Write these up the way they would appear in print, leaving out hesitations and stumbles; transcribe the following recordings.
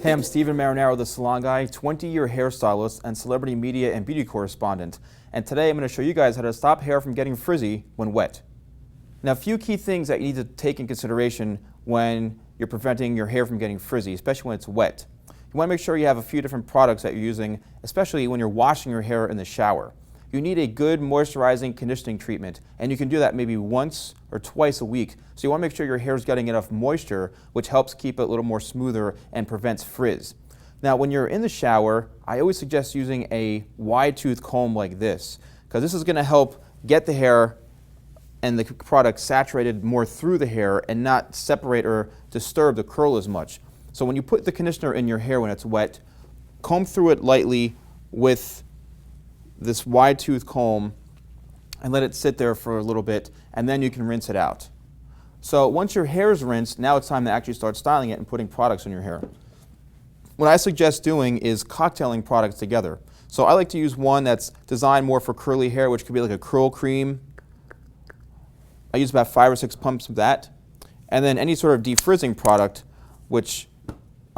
Hey, I'm Steven Marinaro, the Salon Guy, 20-year hairstylist and celebrity media and beauty correspondent. And today I'm going to show you guys how to stop hair from getting frizzy when wet. Now, a few key things that you need to take in consideration when you're preventing your hair from getting frizzy, especially when it's wet. You want to make sure you have a few different products that you're using, especially when you're washing your hair in the shower. You need a good moisturizing conditioning treatment, and you can do that maybe once or twice a week. So you want to make sure your hair is getting enough moisture, which helps keep it a little more smoother and prevents frizz. Now, when you're in the shower, I always suggest using a wide tooth comb like this, because this is going to help get the hair and the product saturated more through the hair and not separate or disturb the curl as much. So when you put the conditioner in your hair when it's wet, comb through it lightly with this wide tooth comb and let it sit there for a little bit, and then you can rinse it out. So once your hair is rinsed, now it's time to actually start styling it and putting products in your hair. What I suggest doing is cocktailing products together. So I like to use one that's designed more for curly hair, which could be like a curl cream. I use about 5 or 6 pumps of that. And then any sort of defrizzing product, which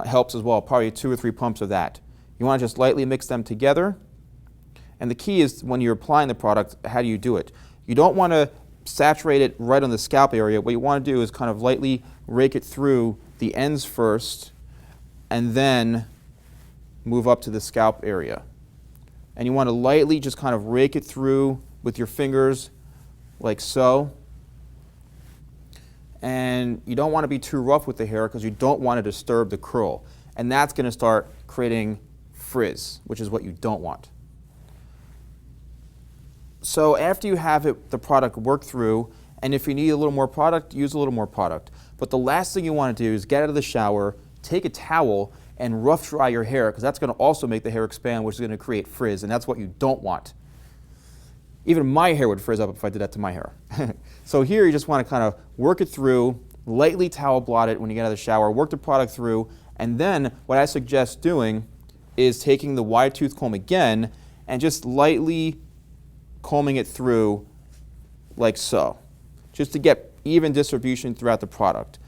helps as well, probably 2 or 3 pumps of that. You want to just lightly mix them together. And the key is when you're applying the product, how do you do it? You don't want to saturate it right on the scalp area. What you want to do is kind of lightly rake it through the ends first and then move up to the scalp area. And you want to lightly just kind of rake it through with your fingers like so. And you don't want to be too rough with the hair because you don't want to disturb the curl. And that's going to start creating frizz, which is what you don't want. So after you have the product work through, and if you need a little more product, use a little more product. But the last thing you want to do is get out of the shower, take a towel, and rough dry your hair, because that's going to also make the hair expand, which is going to create frizz, and that's what you don't want. Even my hair would frizz up if I did that to my hair. So here you just want to kind of work it through, lightly towel blot it when you get out of the shower, work the product through, and then what I suggest doing is taking the wide tooth comb again and just lightly combing it through like so, just to get even distribution throughout the product.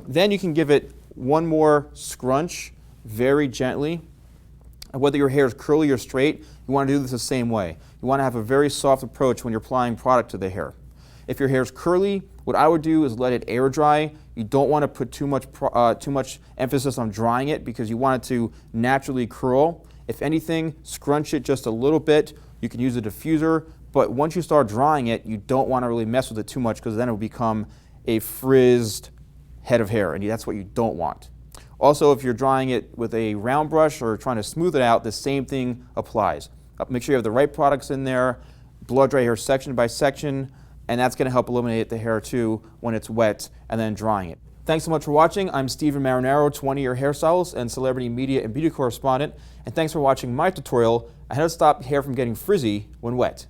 Then you can give it one more scrunch very gently. And whether your hair is curly or straight, you want to do this the same way. You want to have a very soft approach when you're applying product to the hair. If your hair is curly, what I would do is let it air dry. You don't want to put too much emphasis on drying it because you want it to naturally curl. If anything, scrunch it just a little bit. You can use a diffuser, but once you start drying it, you don't want to really mess with it too much because then it will become a frizzed head of hair, and that's what you don't want. Also, if you're drying it with a round brush or trying to smooth it out, the same thing applies. Make sure you have the right products in there, blow dry hair section by section, and that's going to help eliminate the hair too when it's wet and then drying it. Thanks so much for watching. I'm Steven Marinaro, 20-year hairstylist and celebrity media and beauty correspondent, and thanks for watching my tutorial on how to stop hair from getting frizzy when wet.